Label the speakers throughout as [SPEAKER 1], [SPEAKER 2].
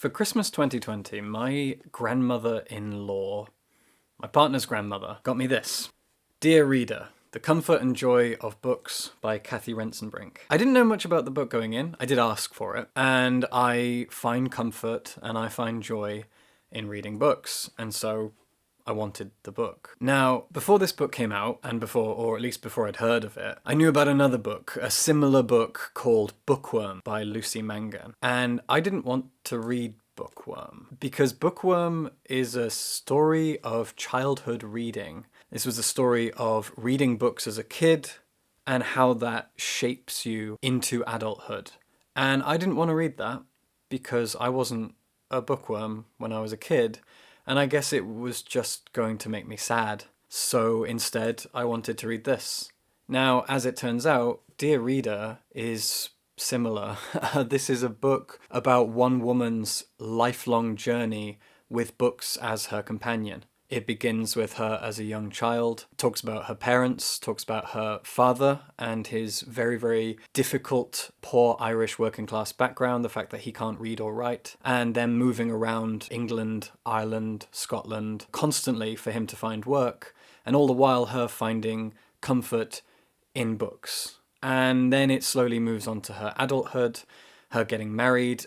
[SPEAKER 1] For Christmas 2020, my grandmother-in-law, my partner's grandmother, got me this. Dear Reader, The Comfort and Joy of Books by Cathy Rentzenbrink. I didn't know much about the book going in. I did ask for it. And I find comfort and I find joy in reading books. And so I wanted the book. Now, before this book came out, and before, or at least before I'd heard of it, I knew about another book, a similar book called Bookworm by Lucy Mangan. And I didn't want to read Bookworm because Bookworm is a story of childhood reading. This was a story of reading books as a kid and how that shapes you into adulthood. And I didn't want to read that because I wasn't a bookworm when I was a kid. And I guess it was just going to make me sad. So instead, I wanted to read this. Now, as it turns out, Dear Reader is similar. This is a book about one woman's lifelong journey with books as her companion. It begins with her as a young child, talks about her parents, talks about her father and his very, very difficult, poor Irish working class background, the fact that he can't read or write, and then moving around England, Ireland, Scotland, constantly for him to find work, and all the while her finding comfort in books. And then it slowly moves on to her adulthood, her getting married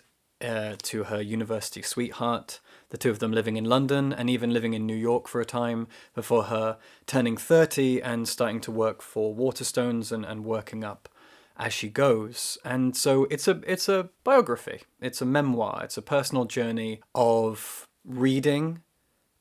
[SPEAKER 1] to her university sweetheart, the two of them living in London and even living in New York for a time before her turning 30 and starting to work for Waterstones and working up as she goes. And so it's a biography, it's a memoir, it's a personal journey of reading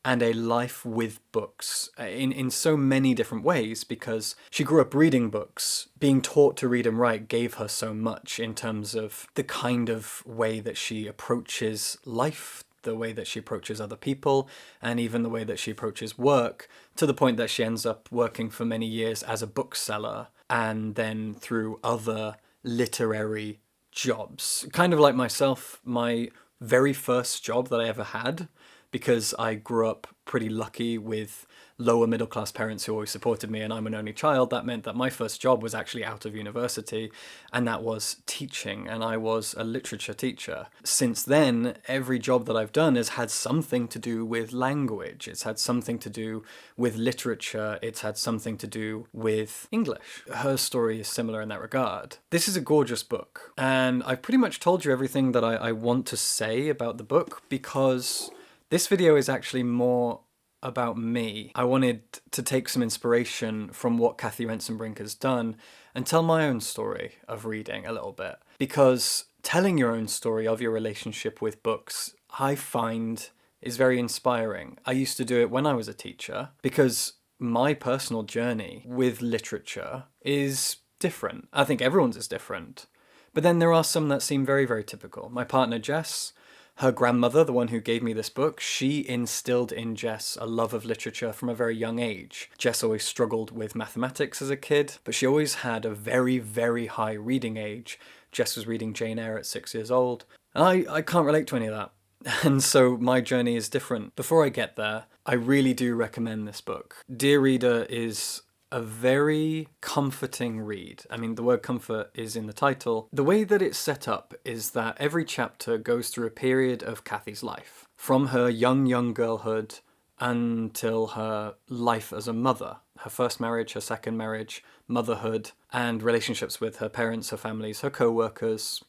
[SPEAKER 1] and a life with books in so many different ways, because she grew up reading books. Being taught to read and write gave her so much in terms of the kind of way that she approaches life, the way that she approaches other people, and even the way that she approaches work, to the point that she ends up working for many years as a bookseller and then through other literary jobs. Kind of like myself, my very first job that I ever had, because I grew up pretty lucky with lower middle class parents who always supported me, and I'm an only child. That meant that my first job was actually out of university, and that was teaching, and I was a literature teacher. Since then, every job that I've done has had something to do with language. It's had something to do with literature. It's had something to do with English. Her story is similar in that regard. This is a gorgeous book, and I've pretty much told you everything that I want to say about the book, because this video is actually more about me. I wanted to take some inspiration from what Cathy Rentzenbrink has done and tell my own story of reading a little bit. Because telling your own story of your relationship with books, I find, is very inspiring. I used to do it when I was a teacher, because my personal journey with literature is different. I think everyone's is different. But then there are some that seem very, very typical. My partner, Jess, her grandmother, the one who gave me this book, she instilled in Jess a love of literature from a very young age. Jess always struggled with mathematics as a kid, but she always had a very, very high reading age. Jess was reading Jane Eyre at 6 years old. And I can't relate to any of that. And so my journey is different. Before I get there, I really do recommend this book. Dear Reader is a very comforting read. I mean, the word comfort is in the title. The way that it's set up is that every chapter goes through a period of Cathy's life, from her young girlhood until her life as a mother. Her first marriage, her second marriage, motherhood, and relationships with her parents, her families, her co-workers,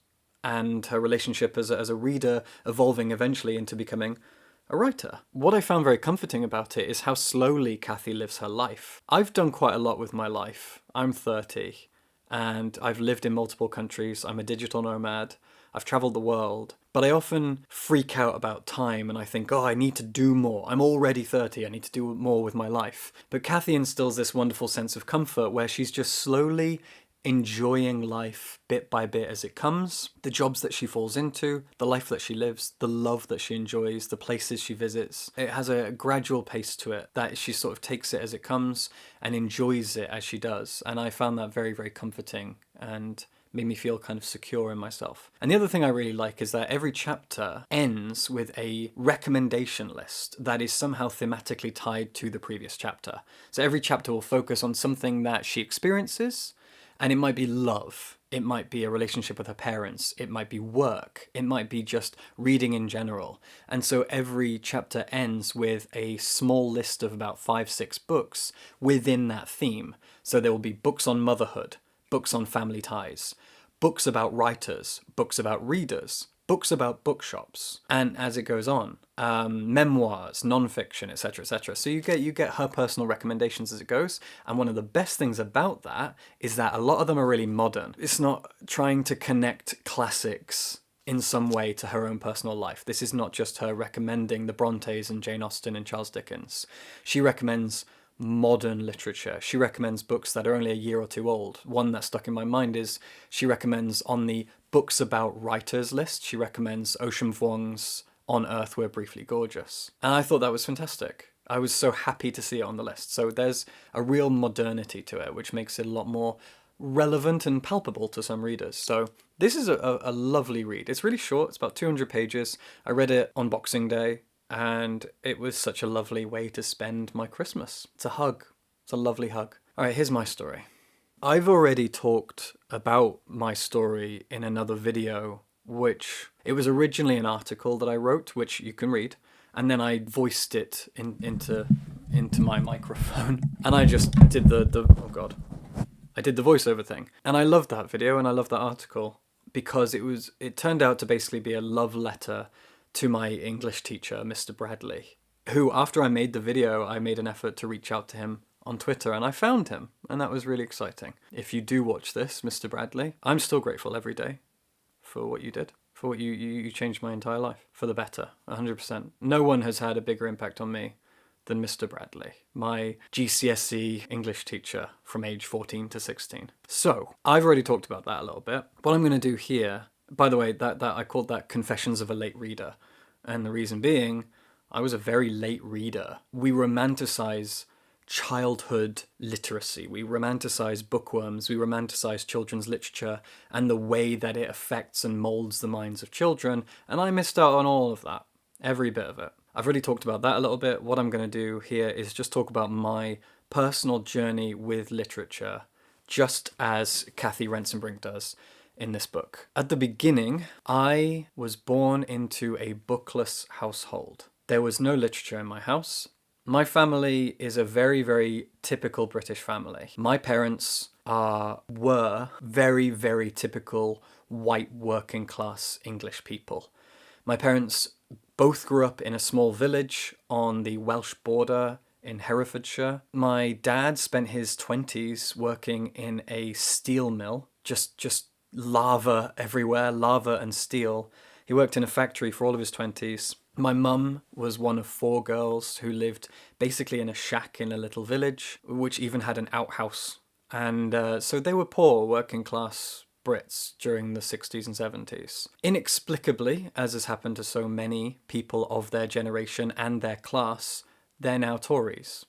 [SPEAKER 1] and her relationship as a reader, evolving eventually into becoming a writer. What I found very comforting about it is how slowly Cathy lives her life. I've done quite a lot with my life. I'm 30 and I've lived in multiple countries. I'm a digital nomad. I've traveled the world, but I often freak out about time and I think, oh, I need to do more. I'm already 30. I need to do more with my life. But Cathy instills this wonderful sense of comfort where she's just slowly enjoying life bit by bit as it comes, the jobs that she falls into, the life that she lives, the love that she enjoys, the places she visits. It has a gradual pace to it that she sort of takes it as it comes and enjoys it as she does. And I found that very, very comforting and made me feel kind of secure in myself. And the other thing I really like is that every chapter ends with a recommendation list that is somehow thematically tied to the previous chapter. So every chapter will focus on something that she experiences, and it might be love. It might be a relationship with her parents. It might be work. It might be just reading in general. And so every chapter ends with a small list of about 5-6 books within that theme. So there will be books on motherhood, books on family ties, books about writers, books about readers, books about bookshops, and as it goes on, memoirs, non-fiction, etc., etc. So you get her personal recommendations as it goes, and one of the best things about that is that a lot of them are really modern. It's not trying to connect classics in some way to her own personal life. This is not just her recommending the Brontes and Jane Austen and Charles Dickens. She recommends modern literature. She recommends books that are only a year or two old. One that stuck in my mind is she recommends on the books about writers list, she recommends Ocean Vuong's On Earth We're Briefly Gorgeous. And I thought that was fantastic. I was so happy to see it on the list. So there's a real modernity to it, which makes it a lot more relevant and palpable to some readers. So this is a lovely read. It's really short. It's about 200 pages. I read it on Boxing Day, and it was such a lovely way to spend my Christmas. It's a hug. It's a lovely hug. All right, here's my story. I've already talked about my story in another video, which it was originally an article that I wrote, which you can read, and then I voiced it into my microphone, and I just did I did the voiceover thing. And I loved that video and I loved that article because it turned out to basically be a love letter to my English teacher, Mr. Bradley, who, after I made the video, I made an effort to reach out to him on Twitter, and I found him, and that was really exciting. If you do watch this, Mr. Bradley, I'm still grateful every day for what you did, for what you changed my entire life, for the better, 100%. No one has had a bigger impact on me than Mr. Bradley, my GCSE English teacher from age 14 to 16. So, I've already talked about that a little bit. What I'm going to do here, by the way, that I called that Confessions of a Late Reader, and the reason being, I was a very late reader. We romanticize childhood literacy. We romanticize bookworms. We romanticize children's literature and the way that it affects and molds the minds of children, and I missed out on all of that, every bit of it. I've already talked about that a little bit. What I'm going to do here is just talk about my personal journey with literature, just as Cathy Rentzenbrink does in this book. At the beginning, I was born into a bookless household. There was no literature in my house. My family is a very, very typical British family. My parents were very, very typical white working class English people. My parents both grew up in a small village on the Welsh border in Herefordshire. My dad spent his 20s working in a steel mill, just lava everywhere, lava and steel. He worked in a factory for all of his 20s. My mum was one of 4 girls who lived basically in a shack in a little village, which even had an outhouse. And so they were poor, working class Brits during the 60s and 70s. Inexplicably, as has happened to so many people of their generation and their class, they're now Tories.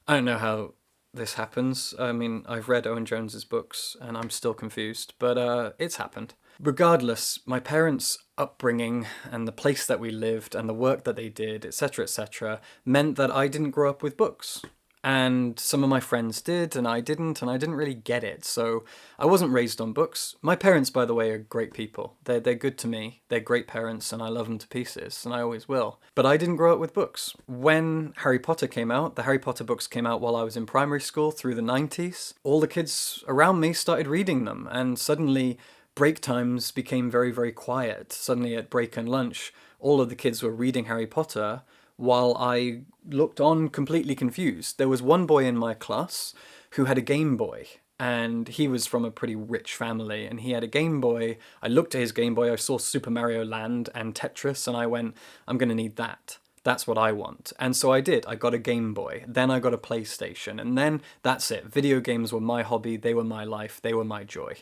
[SPEAKER 1] I don't know how this happens. I mean, I've read Owen Jones's books and I'm still confused, but it's happened. Regardless, my parents' upbringing and the place that we lived and the work that they did, etc., meant that I didn't grow up with books. And some of my friends did, and I didn't really get it. So I wasn't raised on books. My parents, by the way, are great people. They're good to me. They're great parents, and I love them to pieces, and I always will. But I didn't grow up with books. When Harry Potter came out, the Harry Potter books came out while I was in primary school through the 90s. All the kids around me started reading them, and suddenly break times became very, very quiet. Suddenly at break and lunch, all of the kids were reading Harry Potter, while I looked on completely confused. There was one boy in my class who had a Game Boy, and he was from a pretty rich family, and he had a Game Boy. I looked at his Game Boy, I saw Super Mario Land and Tetris, and I went, I'm going to need that. That's what I want. And so I did. I got a Game Boy. Then I got a PlayStation. And then that's it. Video games were my hobby. They were my life. They were my joy.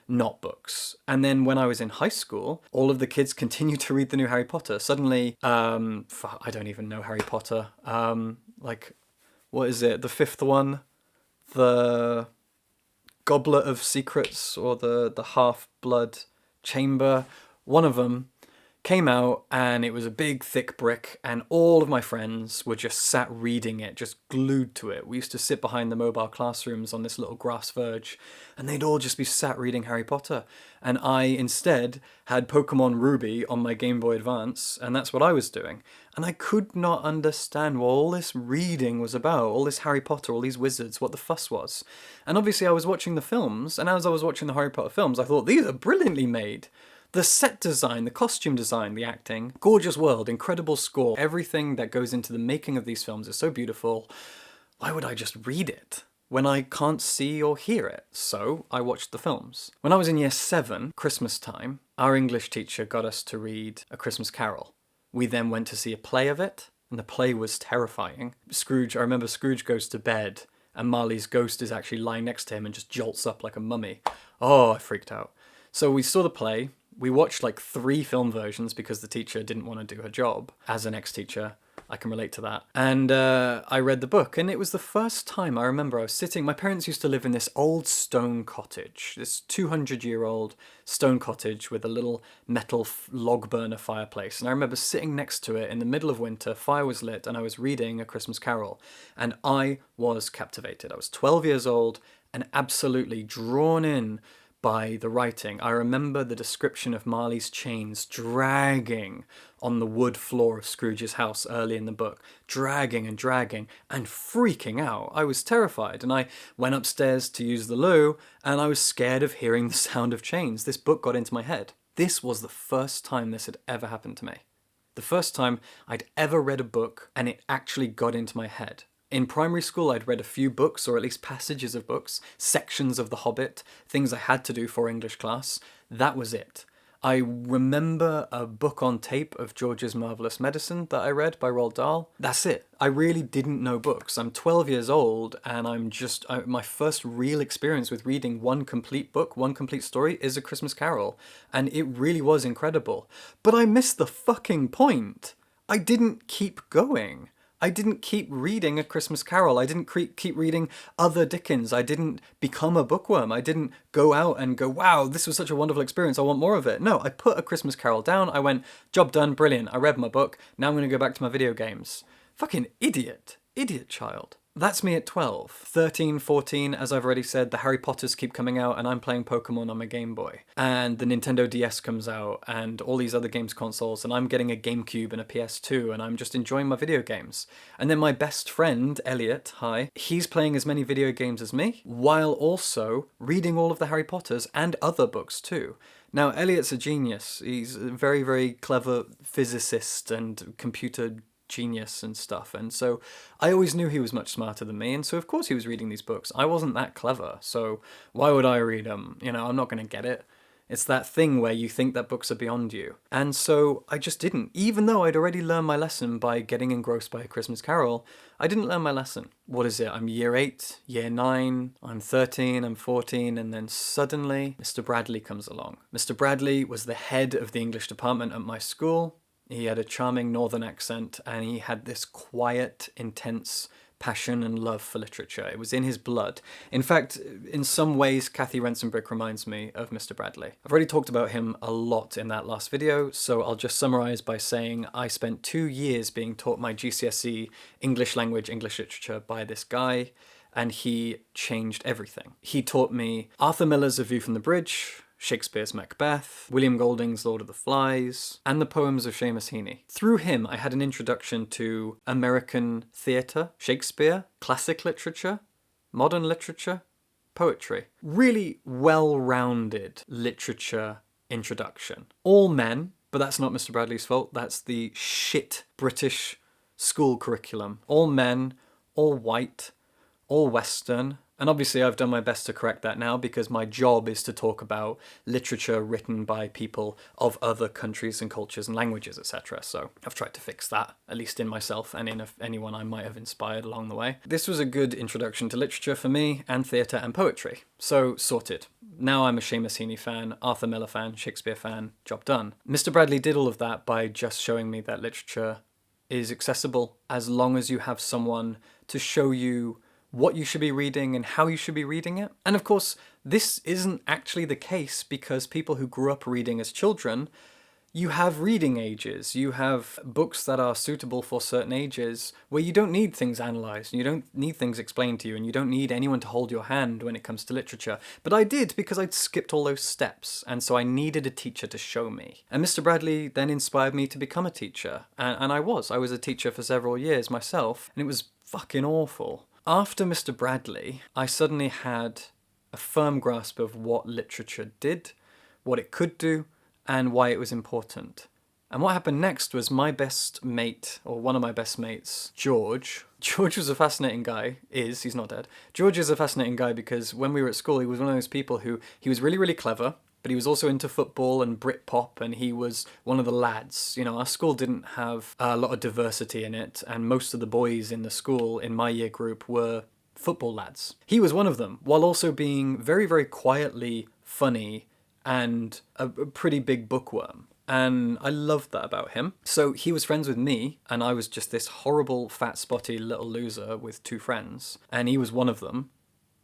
[SPEAKER 1] Not books. And then when I was in high school, all of the kids continued to read the new Harry Potter. Suddenly, I don't even know Harry Potter. What is it? The 5th one? The Goblet of Secrets or the Half-Blood Chamber? One of them Came out and it was a big thick brick and all of my friends were just sat reading it, just glued to it. We used to sit behind the mobile classrooms on this little grass verge and they'd all just be sat reading Harry Potter. And I instead had Pokemon Ruby on my Game Boy Advance and that's what I was doing. And I could not understand what all this reading was about, all this Harry Potter, all these wizards, what the fuss was. And obviously I was watching the films, and as I was watching the Harry Potter films, I thought, these are brilliantly made. The set design, the costume design, the acting, gorgeous world, incredible score, everything that goes into the making of these films is so beautiful. Why would I just read it when I can't see or hear it? So I watched the films. When I was in year 7, Christmas time, our English teacher got us to read A Christmas Carol. We then went to see a play of it, and the play was terrifying. I remember Scrooge goes to bed, and Marley's ghost is actually lying next to him and just jolts up like a mummy. Oh, I freaked out. So we saw the play. We watched like 3 film versions because the teacher didn't want to do her job. As an ex-teacher, I can relate to that. And I read the book, and it was the first time I remember I was sitting. My parents used to live in this old stone cottage, this 200-year-old stone cottage with a little metal log burner fireplace. And I remember sitting next to it in the middle of winter, fire was lit, and I was reading A Christmas Carol. And I was captivated. I was 12 years old and absolutely drawn in by the writing. I remember the description of Marley's chains dragging on the wood floor of Scrooge's house early in the book, dragging and freaking out. I was terrified, and I went upstairs to use the loo, and I was scared of hearing the sound of chains. This book got into my head. This was the first time this had ever happened to me. The first time I'd ever read a book and it actually got into my head. In primary school, I'd read a few books, or at least passages of books, sections of The Hobbit, things I had to do for English class. That was it. I remember a book on tape of George's Marvellous Medicine that I read by Roald Dahl. That's it. I really didn't know books. I'm 12 years old, and my first real experience with reading one complete book, one complete story, is A Christmas Carol. And it really was incredible. But I missed the fucking point. I didn't keep going. I didn't keep reading A Christmas Carol. I didn't keep reading other Dickens. I didn't become a bookworm. I didn't go out and go, wow, this was such a wonderful experience. I want more of it. No, I put A Christmas Carol down. I went, job done, brilliant. I read my book. Now I'm going to go back to my video games. Fucking idiot. Idiot child. That's me at 12. 13, 14, as I've already said, the Harry Potters keep coming out and I'm playing Pokemon on my Game Boy. And the Nintendo DS comes out and all these other games consoles, and I'm getting a GameCube and a PS2 and I'm just enjoying my video games. And then my best friend, Elliot, hi, he's playing as many video games as me, while also reading all of the Harry Potters and other books too. Now, Elliot's a genius. He's a very, very clever physicist and computer genius and stuff, and so I always knew he was much smarter than me, and so of course he was reading these books. I wasn't that clever, so why would I read them? You know, I'm not going to get it. It's that thing where you think that books are beyond you. And so I just didn't. Even though I'd already learned my lesson by getting engrossed by A Christmas Carol, I didn't learn my lesson. What is it? I'm year 8, year 9, I'm 13, I'm 14, and then suddenly Mr. Bradley comes along. Mr. Bradley was the head of the English department at my school. He had a charming northern accent, and he had this quiet, intense passion and love for literature. It was in his blood. In fact, in some ways, Cathy Rentzenbrink reminds me of Mr. Bradley. I've already talked about him a lot in that last video, so I'll just summarize by saying I spent 2 years being taught my GCSE English language, English literature by this guy, and he changed everything. He taught me Arthur Miller's A View from the Bridge, Shakespeare's Macbeth, William Golding's Lord of the Flies, and the poems of Seamus Heaney. Through him, I had an introduction to American theatre, Shakespeare, classic literature, modern literature, poetry. Really well-rounded literature introduction. All men, but that's not Mr. Bradley's fault, that's the shit British school curriculum. All men, all white, all Western. And obviously I've done my best to correct that now because my job is to talk about literature written by people of other countries and cultures and languages, etc. So I've tried to fix that, at least in myself and in anyone I might have inspired along the way. This was a good introduction to literature for me, and theatre and poetry. So sorted. Now I'm a Seamus Heaney fan, Arthur Miller fan, Shakespeare fan, job done. Mr. Bradley did all of that by just showing me that literature is accessible as long as you have someone to show you what you should be reading and how you should be reading it. And of course, this isn't actually the case because people who grew up reading as children, you have reading ages, you have books that are suitable for certain ages where you don't need things analysed, and you don't need things explained to you, and you don't need anyone to hold your hand when it comes to literature. But I did, because I'd skipped all those steps, and so I needed a teacher to show me. And Mr. Bradley then inspired me to become a teacher, and I was a teacher for several years myself, and it was fucking awful. After Mr. Bradley, I suddenly had a firm grasp of what literature did, what it could do, and why it was important. And what happened next was my best mate, or one of my best mates, George. George was a fascinating guy. He's not dead. George is a fascinating guy because when we were at school, he was one of those people who, he was really, really clever, but he was also into football and Britpop, and he was one of the lads. You know, our school didn't have a lot of diversity in it, and most of the boys in the school, in my year group, were football lads. He was one of them, while also being very, very quietly funny and a pretty big bookworm. And I loved that about him. So he was friends with me, and I was just this horrible, fat, spotty little loser with two friends, and he was one of them.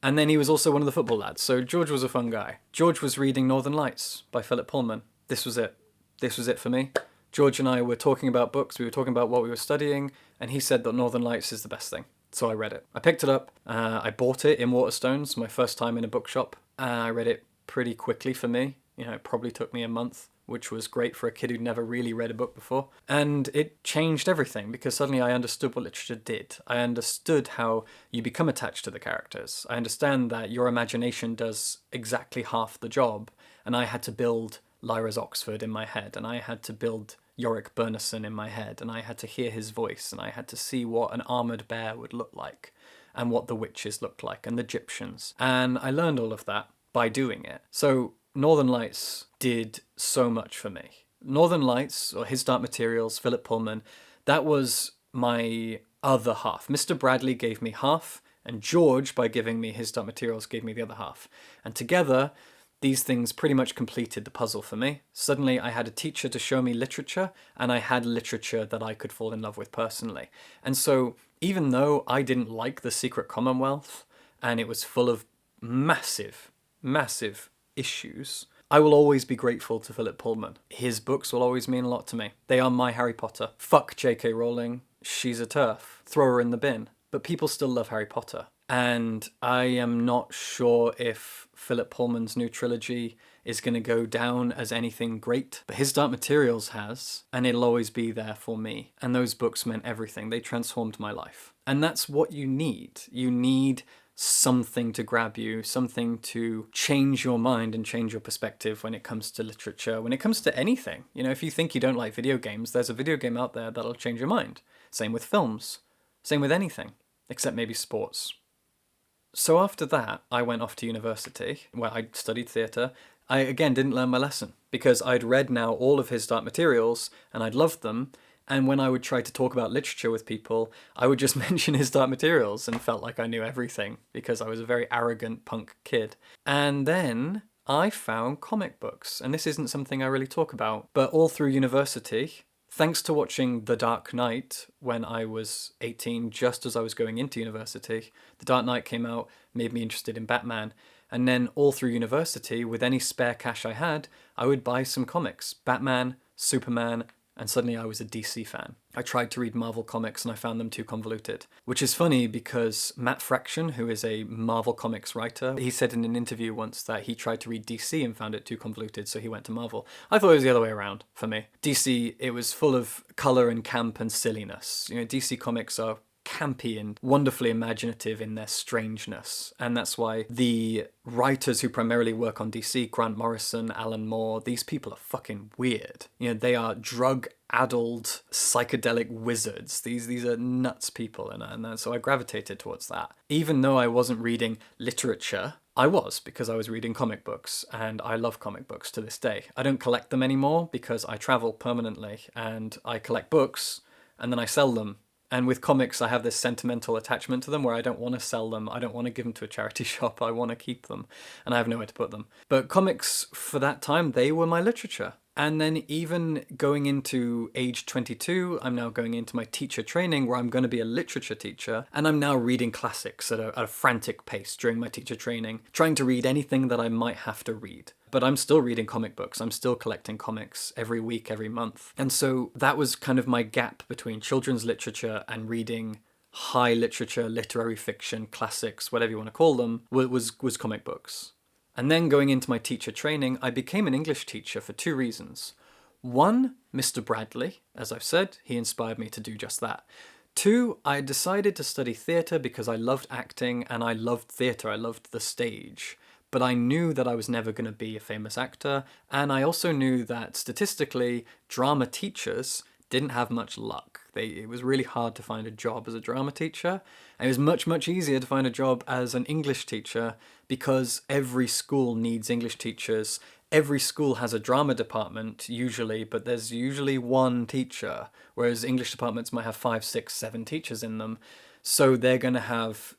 [SPEAKER 1] And then he was also one of the football lads, so George was a fun guy. George was reading Northern Lights by Philip Pullman. This was it. This was it for me. George and I were talking about books, we were talking about what we were studying, and he said that Northern Lights is the best thing. So I read it. I picked it up, I bought it in Waterstones, my first time in a bookshop. I read it pretty quickly for me. You know, it probably took me a month, which was great for a kid who'd never really read a book before. And it changed everything, because suddenly I understood what literature did. I understood how you become attached to the characters. I understand that your imagination does exactly half the job, and I had to build Lyra's Oxford in my head, and I had to build Yorick Bernison in my head, and I had to hear his voice, and I had to see what an armoured bear would look like, and what the witches looked like, and the Egyptians. And I learned all of that by doing it. So Northern Lights did so much for me. Northern Lights, or His Dark Materials, Philip Pullman, that was my other half. Mr. Bradley gave me half, and George, by giving me His Dark Materials, gave me the other half. And together, these things pretty much completed the puzzle for me. Suddenly, I had a teacher to show me literature, and I had literature that I could fall in love with personally. And so, even though I didn't like The Secret Commonwealth, and it was full of massive, massive issues, I will always be grateful to Philip Pullman. His books will always mean a lot to me. They are my Harry Potter. Fuck J.K. Rowling. She's a TERF. Throw her in the bin. But people still love Harry Potter. And I am not sure if Philip Pullman's new trilogy is going to go down as anything great. But His Dark Materials has, and it'll always be there for me. And those books meant everything. They transformed my life. And that's what you need. You need something to grab you, something to change your mind and change your perspective when it comes to literature, when it comes to anything. You know, if you think you don't like video games, there's a video game out there that'll change your mind. Same with films. Same with anything, except maybe sports. So after that, I went off to university, where I studied theatre. I, again, didn't learn my lesson, because I'd read now all of His Dark Materials, and I'd loved them. And when I would try to talk about literature with people, I would just mention His Dark Materials and felt like I knew everything, because I was a very arrogant punk kid. And then I found comic books, and this isn't something I really talk about, but all through university, thanks to watching The Dark Knight when I was 18, just as I was going into university, The Dark Knight came out, made me interested in Batman. And then all through university, with any spare cash I had, I would buy some comics. Batman, Superman, and suddenly I was a DC fan. I tried to read Marvel comics and I found them too convoluted. Which is funny because Matt Fraction, who is a Marvel comics writer, he said in an interview once that he tried to read DC and found it too convoluted, so he went to Marvel. I thought it was the other way around for me. DC, it was full of colour and camp and silliness. You know, DC comics are campy and wonderfully imaginative in their strangeness. And that's why the writers who primarily work on DC, Grant Morrison, Alan Moore, these people are fucking weird. You know, they are drug-addled, psychedelic wizards. These are nuts people, and so I gravitated towards that. Even though I wasn't reading literature, I was, because I was reading comic books, and I love comic books to this day. I don't collect them anymore because I travel permanently, and I collect books, and then I sell them. And with comics, I have this sentimental attachment to them where I don't want to sell them. I don't want to give them to a charity shop. I want to keep them. And I have nowhere to put them. But comics, for that time, they were my literature. And then even going into age 22, I'm now going into my teacher training where I'm going to be a literature teacher. And I'm now reading classics at a frantic pace during my teacher training, trying to read anything that I might have to read. but I'm still reading comic books. I'm still collecting comics every week, every month. And so that was kind of my gap between children's literature and reading high literature, literary fiction, classics, whatever you want to call them, was comic books. And then going into my teacher training, I became an English teacher for two reasons. One, Mr. Bradley, as I've said, he inspired me to do just that. Two, I decided to study theatre because I loved acting and I loved theatre, I loved the stage. But I knew that I was never going to be a famous actor, and I also knew that statistically, drama teachers didn't have much luck. It was really hard to find a job as a drama teacher, and it was much, much easier to find a job as an English teacher because every school needs English teachers. Every school has a drama department, usually, but there's usually one teacher, whereas English departments might have 5, 6, 7 teachers in them. So they're going to have,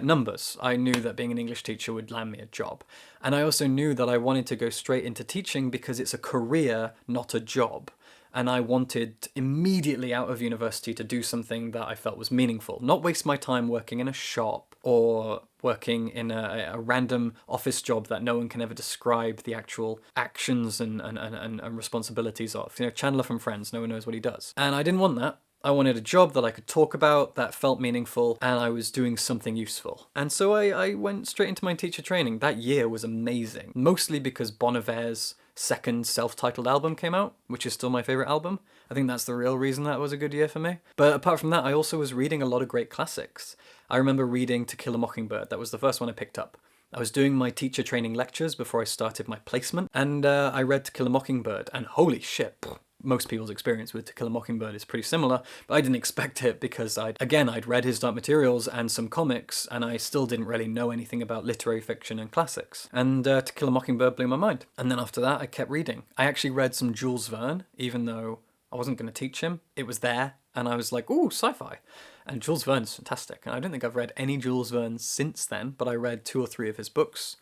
[SPEAKER 1] numbers. I knew that being an English teacher would land me a job. And I also knew that I wanted to go straight into teaching because it's a career, not a job. And I wanted immediately out of university to do something that I felt was meaningful. Not waste my time working in a shop or working in a random office job that no one can ever describe the actual actions and responsibilities of. You know, Chandler from Friends, no one knows what he does. And I didn't want that. I wanted a job that I could talk about, that felt meaningful, and I was doing something useful. And so I went straight into my teacher training. That year was amazing, mostly because Bon Iver's second self-titled album came out, which is still my favourite album. I think that's the real reason that was a good year for me. But apart from that, I also was reading a lot of great classics. I remember reading To Kill a Mockingbird. That was the first one I picked up. I was doing my teacher training lectures before I started my placement, and I read To Kill a Mockingbird, and holy shit, most people's experience with To Kill a Mockingbird is pretty similar, but I didn't expect it because I'd read his Dark Materials and some comics, and I still didn't really know anything about literary fiction and classics. And To Kill a Mockingbird blew my mind. And then after that, I kept reading. I actually read some Jules Verne, even though I wasn't going to teach him. It was there, and I was like, ooh, sci-fi. And Jules Verne's fantastic. And I don't think I've read any Jules Verne since then, but I read 2 or 3 of his books.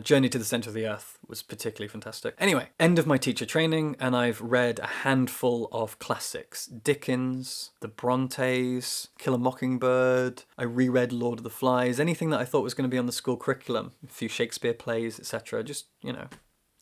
[SPEAKER 1] Journey to the Centre of the Earth was particularly fantastic. Anyway, end of my teacher training, and I've read a handful of classics. Dickens, the Brontes, Kill a Mockingbird. I reread Lord of the Flies, anything that I thought was going to be on the school curriculum. A few Shakespeare plays, etc. Just,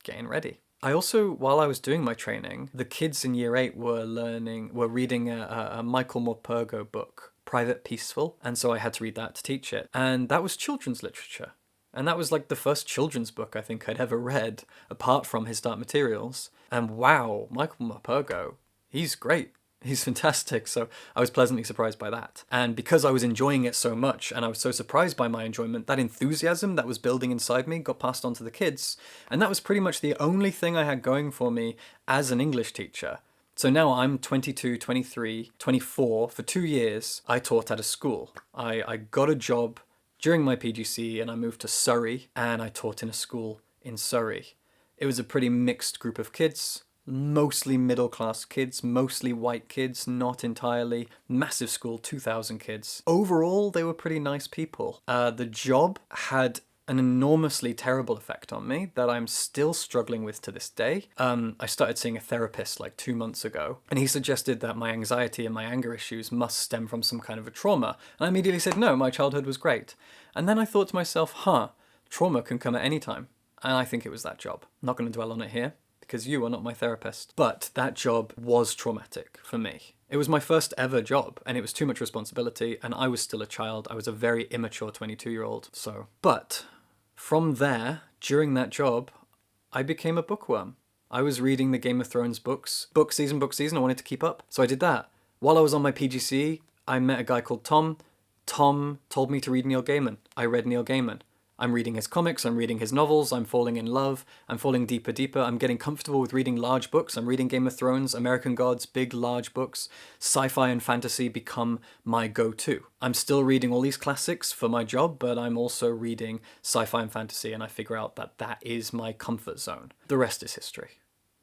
[SPEAKER 1] getting ready. I also, while I was doing my training, the kids in year 8 were reading a Michael Morpurgo book, Private Peaceful, and so I had to read that to teach it. And that was children's literature. And that was like the first children's book I think I'd ever read, apart from his Dark Materials. And wow, Michael Morpurgo, he's great. He's fantastic. So I was pleasantly surprised by that. And because I was enjoying it so much, and I was so surprised by my enjoyment, that enthusiasm that was building inside me got passed on to the kids. And that was pretty much the only thing I had going for me as an English teacher. So now I'm 22, 23, 24. For 2 years, I taught at a school. I got a job during my PGC, and I moved to Surrey, and I taught in a school in Surrey. It was a pretty mixed group of kids, mostly middle-class kids, mostly white kids, not entirely. Massive school, 2,000 kids. Overall, they were pretty nice people. The job had an enormously terrible effect on me that I'm still struggling with to this day. I started seeing a therapist like 2 months ago, and he suggested that my anxiety and my anger issues must stem from some kind of a trauma. And I immediately said, no, my childhood was great. And then I thought to myself, trauma can come at any time. And I think it was that job. I'm not going to dwell on it here, because you are not my therapist. But that job was traumatic for me. It was my first ever job, and it was too much responsibility, and I was still a child. I was a very immature 22-year-old, so. But from there, during that job, I became a bookworm. I was reading the Game of Thrones books, book season, I wanted to keep up. So I did that. While I was on my PGCE, I met a guy called Tom. Tom told me to read Neil Gaiman. I read Neil Gaiman. I'm reading his comics, I'm reading his novels, I'm falling in love, I'm falling deeper, I'm getting comfortable with reading large books, I'm reading Game of Thrones, American Gods, big, large books. Sci-fi and fantasy become my go-to. I'm still reading all these classics for my job, but I'm also reading sci-fi and fantasy, and I figure out that that is my comfort zone. The rest is history.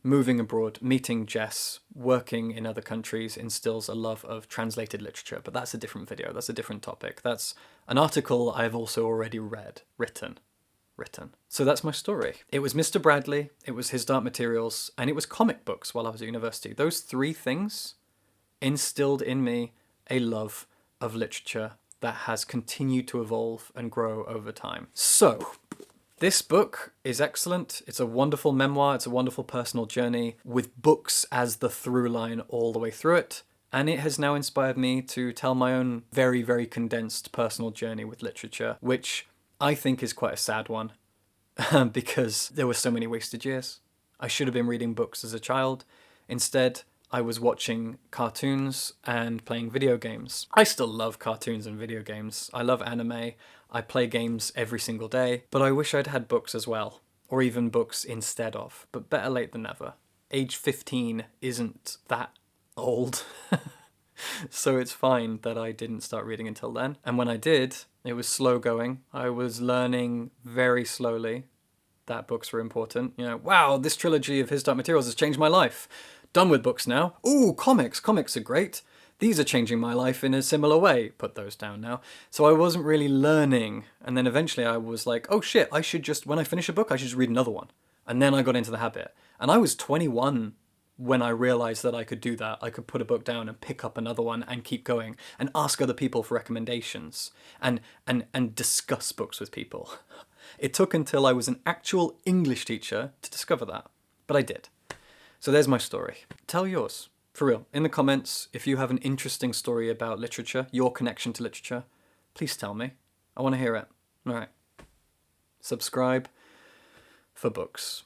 [SPEAKER 1] Moving abroad, meeting Jess, working in other countries instills a love of translated literature, but that's a different video, that's a different topic. That's an article I've also already read, written. So that's my story. It was Mr. Bradley, it was his Dark Materials, and it was comic books while I was at university. Those 3 things instilled in me a love of literature that has continued to evolve and grow over time. So, This book is excellent. It's a wonderful memoir. It's a wonderful personal journey with books as the through line all the way through it. And it has now inspired me to tell my own very, very condensed personal journey with literature, which I think is quite a sad one because there were so many wasted years. I should have been reading books as a child. Instead, I was watching cartoons and playing video games. I still love cartoons and video games. I love anime. I play games every single day, but I wish I'd had books as well, or even books instead of, but better late than never. Age 15 isn't that old. So it's fine that I didn't start reading until then. And when I did, it was slow going. I was learning very slowly that books were important. You know, wow, this trilogy of His Dark Materials has changed my life. Done with books now. Ooh, comics. Comics are great. These are changing my life in a similar way. Put those down now. So I wasn't really learning. And then eventually I was like, oh shit, I should just, when I finish a book, I should just read another one. And then I got into the habit. And I was 21 when I realized that I could do that. I could put a book down and pick up another one and keep going and ask other people for recommendations and discuss books with people. It took until I was an actual English teacher to discover that, but I did. So there's my story. Tell yours, for real. In the comments, if you have an interesting story about literature, your connection to literature, please tell me. I want to hear it. All right. Subscribe for books.